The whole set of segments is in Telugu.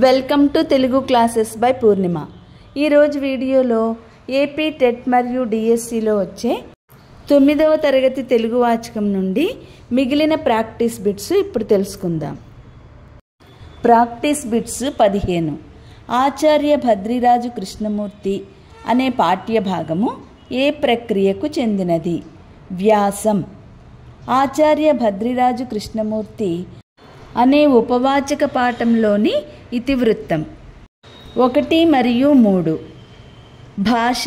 Welcome to Telugu classes by Purnima. ఈరోజు వీడియోలో ఏపీ టెట్ మరియు డిఎస్సిలో వచ్చే 9వ తరగతి తెలుగు వాచకం నుండి మిగిలిన ప్రాక్టీస్ బిట్స్ ఇప్పుడు తెలుసుకుందాం. Practice bits 15. ఆచార్య భద్రిరాజు కృష్ణమూర్తి అనే పాఠ్యభాగము ఏ ప్రక్రియకు చెందినది? వ్యాసం. ఆచార్య భద్రిరాజు కృష్ణమూర్తి అనే ఉపవాచక పాఠంలోని ఇతివృత్తం 1 మరియు 3. భాష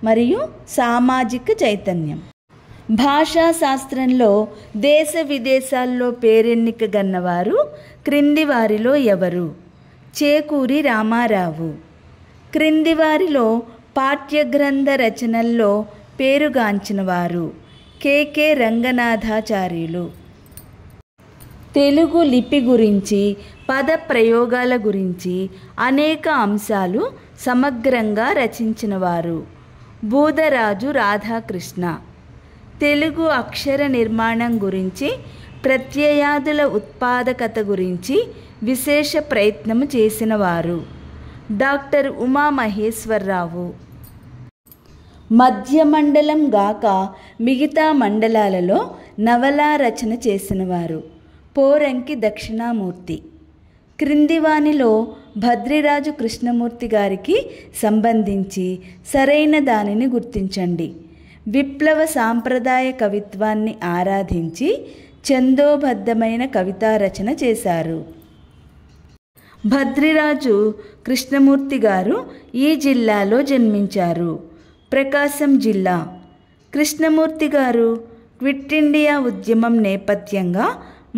మరియు సామాజిక చైతన్యం. భాషా శాస్త్రంలో దేశ విదేశాల్లో పేరెన్నిక గన్నవారు క్రింది వారిలో ఎవరు? చేకూరి రామారావు. క్రింది వారిలో పాఠ్యగ్రంథ రచనల్లో పేరుగాంచిన వారు కె రంగనాథాచార్యులు. తెలుగు లిపి గురించి, పద ప్రయోగాల గురించి అనేక అంశాలు సమగ్రంగా రచించినవారు బూదరాజు రాధాకృష్ణ. తెలుగు అక్షర నిర్మాణం గురించి, ప్రత్యయాదుల ఉత్పాదకత గురించి విశేష ప్రయత్నం చేసినవారు డాక్టర్ ఉమామహేశ్వరరావు. మధ్య మండలం గాక మిగతా మండలాలలో నవలా రచన చేసినవారు పోరంకి దక్షిణామూర్తి. క్రింది వానిలో భద్రిరాజు కృష్ణమూర్తి గారికి సంబంధించి సరైన దానిని గుర్తించండి. విప్లవ సాంప్రదాయ కవిత్వాన్ని ఆరాధించి ఛందోబద్ధమైన కవితా రచన చేశారు. భద్రిరాజు కృష్ణమూర్తి గారు ఈ జిల్లాలో జన్మించారు, ప్రకాశం జిల్లా. కృష్ణమూర్తి గారు క్విట్ ఇండియా ఉద్యమం నేపథ్యంగా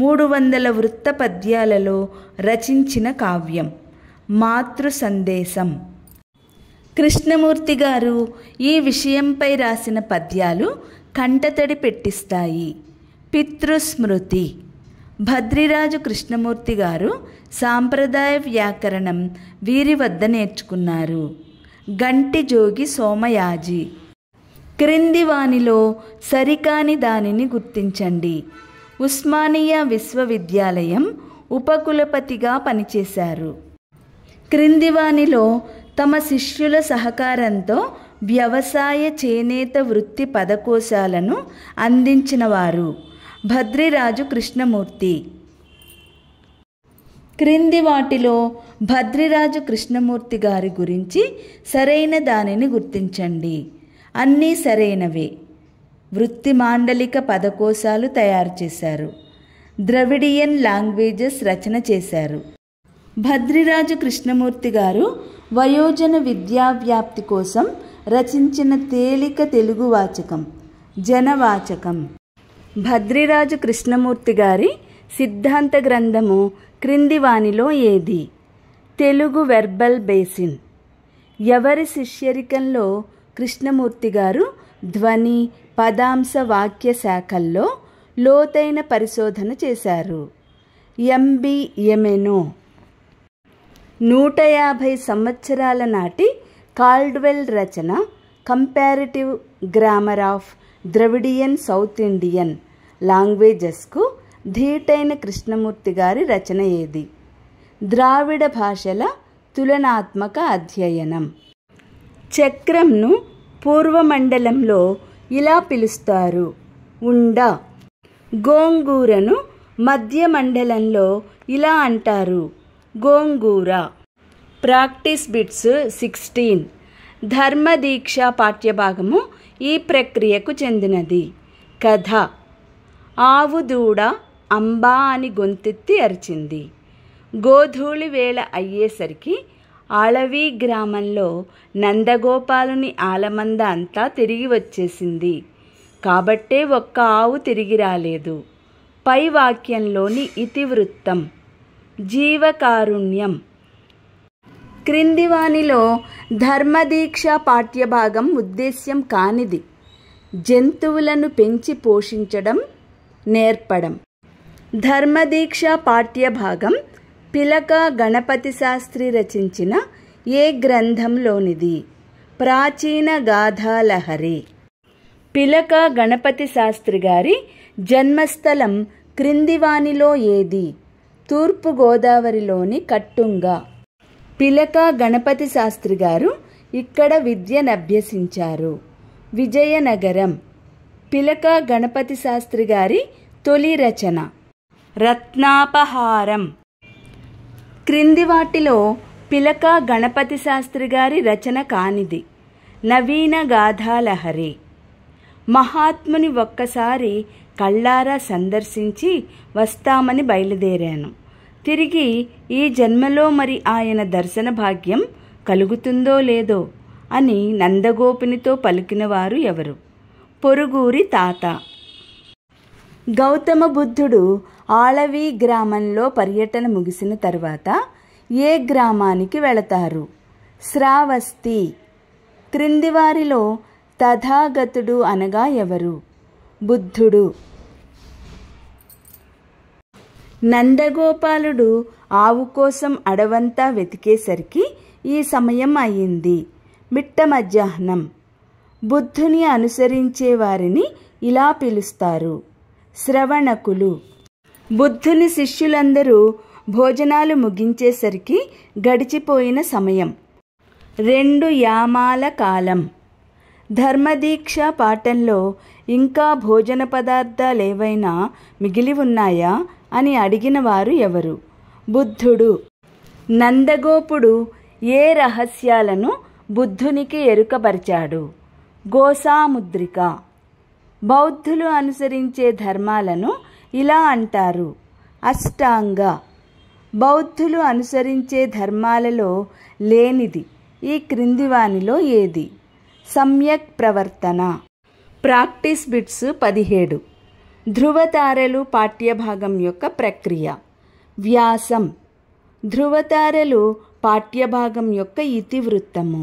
300 వృత్త పద్యాలలో రచించిన కావ్యం మాతృ సందేశం. కృష్ణమూర్తి గారు ఈ విషయంపై రాసిన పద్యాలు కంటతడి పెట్టిస్తాయి. పితృస్మృతి. భద్రిరాజు కృష్ణమూర్తి గారు సాంప్రదాయ వ్యాకరణం వీరి వద్ద నేర్చుకున్నారు. గంటి జోగి సోమయాజి. క్రింది వానిలో సరికాని దానిని గుర్తించండి. ఉస్మానియా విశ్వవిద్యాలయం ఉపకులపతిగా పనిచేశారు. క్రింది వానిలో తమ శిష్యుల సహకారంతో వ్యవసాయ చేనేత వృత్తి పదకోశాలను అందించినవారు భద్రిరాజు కృష్ణమూర్తి. క్రింది వాటిలో భద్రిరాజు కృష్ణమూర్తి గారి గురించి సరైన దానిని గుర్తించండి. అన్నీ సరైనవే. వృత్తి మాండలిక పదకోశాలు తయారు చేశారు. ద్రవిడియన్ లాంగ్వేజెస్ రచన చేశారు. భద్రిరాజు కృష్ణమూర్తి గారు వయోజన విద్యా వ్యాప్తి కోసం రచించిన తేలిక తెలుగు వాచకం జనవాచకం. భద్రిరాజు కృష్ణమూర్తి గారి సిద్ధాంత గ్రంథము క్రింది వానిలో ఏది? Telugu verbal basin. ఎవరి శిష్యరికంలో కృష్ణమూర్తి గారు ధ్వని, పదాంశ, వాక్య శాఖల్లో లోతైన పరిశోధన చేశారు? MB amino. 150 సంవత్సరాల నాటి కాల్డ్వెల్ రచన comparative grammar of Dravidian South Indian లాంగ్వేజెస్కు ధీటైన కృష్ణమూర్తి గారి రచన ఏది? ద్రావిడ భాషల తులనాత్మక అధ్యయనం. చక్రంను పూర్వమండలంలో ఇలా పిలుస్తారు, ఉండ. గోంగూరను మధ్య మండలంలో ఇలా అంటారు, గోంగూర. Practice bits 16. ధర్మదీక్ష పాఠ్యభాగము ఈ ప్రక్రియకు చెందినది. కథ. ఆవు దూడ అంబా అని గొంతెత్తి అరిచింది. గోధూళి వేళ అయ్యేసరికి ఆళవీ గ్రామంలో నందగోపాలుని ఆలమంద అంతా తిరిగి వచ్చేసింది. కాబట్టే ఒక్క ఆవు తిరిగి రాలేదు. పై వాక్యంలోని ఇతివృత్తం జీవకారుణ్యం. క్రింది వానిలో ధర్మదీక్ష పాఠ్యభాగం ఉద్దేశ్యం కానిది? జంతువులను పెంచి పోషించడం, నేర్పడం. ధర్మదీక్ష పాఠ్యభాగం పిలక గణపతి శాస్త్రి రచించిన ఏ గ్రంథంలోనిది? ప్రాచీన గాథాలహరి. పిలక గణపతి శాస్త్రి గారి జన్మస్థలం క్రింది వానిలో ఏది? తూర్పు గోదావరిలోని కట్టుంగ. పిలక గణపతి శాస్త్రి గారు ఇక్కడ విద్యనభ్యసించారు. విజయనగరం. పిలక గణపతి శాస్త్రి గారి తొలి రచన రత్నాపహారం. క్రింది వాటిలో పిలక గణపతి శాస్త్రి గారి రచన కానిది నవీన గాథాలహరి. మహాత్ముని ఒక్కసారి కళ్ళారా సందర్శించి వస్తామని బయలుదేరాను. తిరిగి ఈ జన్మలో మరి ఆయన దర్శన భాగ్యం కలుగుతుందో లేదో అని నందగోపునితో పలికినవారు ఎవరు? పొరుగురి తాత. గౌతమ బుద్ధుడు ఆళవి గ్రామంలో పర్యటన ముగిసిన తర్వాత ఏ గ్రామానికి వెళతారు? శ్రావస్తి. క్రింది వారిలో తథాగతుడు అనగా ఎవరు? బుద్ధుడు. నందగోపాలుడు ఆవు కోసం అడవంతా వెతికేసరికి ఈ సమయం అయ్యింది. మిట్ట మధ్యాహ్నం. బుద్ధుని అనుసరించే వారిని ఇలా పిలుస్తారు, శ్రవణకులు. బుద్ధుని శిష్యులందరూ భోజనాలు ముగించేసరికి గడిచిపోయిన సమయం 2 యామాల కాలం. ధర్మదీక్ష పాఠంలో ఇంకా భోజన పదార్థాలేవైనా మిగిలి ఉన్నాయా అని అడిగిన వారు ఎవరు? బుద్ధుడు. నందగోపుడు ఏ రహస్యాలను బుద్ధునికి ఎరుకపరిచాడు? గోసాముద్రిక. బౌద్ధులు అనుసరించే ధర్మాలను ఇలా అంటారు, అష్టాంగ. బౌద్ధులు అనుసరించే ధర్మాలలో లేనిది ఈ క్రింది వానిలో ఏది? సమ్యక్ ప్రవర్తన. Practice bits 17. ధృవతారలు పాఠ్యభాగం యొక్క ప్రక్రియ. వ్యాసం. ధృవతారలు పాఠ్యభాగం యొక్క ఇతివృత్తము.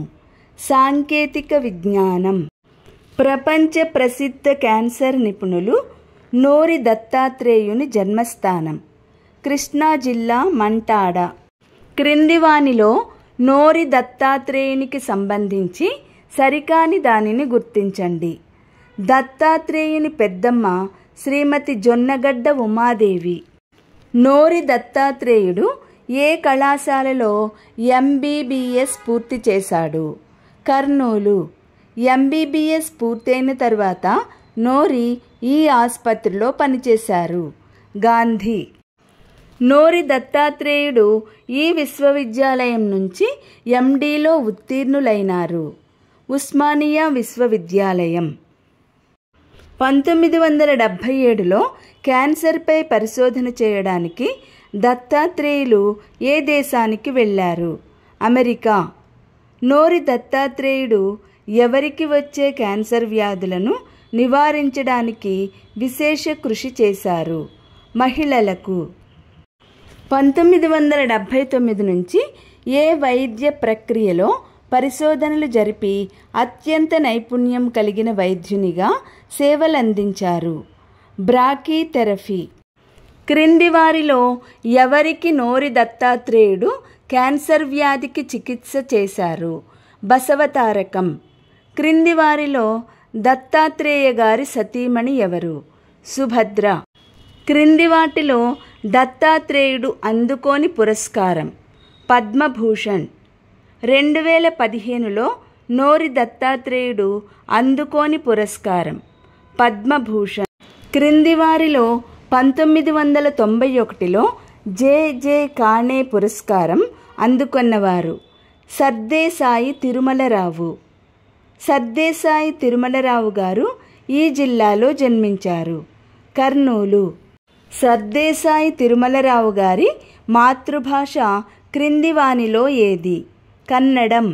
సాంకేతిక విజ్ఞానం. ప్రపంచ ప్రసిద్ధ క్యాన్సర్ నిపుణులు నోరి దత్తాత్రేయుని జన్మస్థానం కృష్ణా జిల్లా మంటాడ. క్రింది వానిలో నోరి దత్తాత్రేయునికి సంబంధించి సరికాని దానిని గుర్తించండి. దత్తాత్రేయుని పెద్దమ్మ శ్రీమతి జొన్నగడ్డ ఉమాదేవి. నోరి దత్తాత్రేయుడు ఏ కళాశాలలో MBBS పూర్తి చేశాడు? కర్నూలు. MBBS పూర్తయిన తర్వాత నోరి ఈ ఆసుపత్రిలో పనిచేశారు. గాంధీ. నోరి దత్తాత్రేయుడు ఈ విశ్వవిద్యాలయం నుంచి MDలో ఉత్తీర్ణులైనారు. ఉస్మానియా విశ్వవిద్యాలయం. 1977లో క్యాన్సర్పై పరిశోధన చేయడానికి దత్తాత్రేయులు ఏ దేశానికి వెళ్ళారు? అమెరికా. నోరి దత్తాత్రేయుడు ఎవరికి వచ్చే క్యాన్సర్ వ్యాధులను నివారించడానికి విశేష కృషి చేశారు? మహిళలకు. 1979 నుంచి ఏ వైద్య ప్రక్రియలో పరిశోధనలు జరిపి అత్యంత నైపుణ్యం కలిగిన వైద్యునిగా సేవలందించారు? బ్రాకీథెరపీ. క్రింది వారిలో ఎవరికి నోరి దత్తాత్రేయుడు క్యాన్సర్ వ్యాధికి చికిత్స చేశారు? బసవతారకం. క్రింది వారిలో దత్తాత్రేయ గారి సతీమణి ఎవరు? సుభద్ర. క్రింది వాటిలో దత్తాత్రేయుడు అందుకోని పురస్కారం? పద్మభూషణ్. 2015లో నోరి దత్తాత్రేయుడు అందుకోని పురస్కారం పద్మభూషణ్. క్రింది వారిలో 1991లో J.J. కాణే పురస్కారం అందుకున్నవారు? సర్దేశాయి తిరుమలరావు. సర్దేశాయి తిరుమలరావు గారు ఈ జిల్లాలో జన్మించారు. కర్నూలు. సర్దేశాయి తిరుమలరావు గారి మాతృభాష క్రింది వానిలో ఏది? కన్నడం.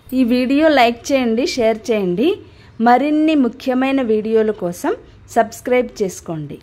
ఈ వీడియో లైక్ చేయండి, షేర్ చేయండి. మరిన్ని ముఖ్యమైన వీడియోల కోసం సబ్స్క్రైబ్ చేసుకోండి.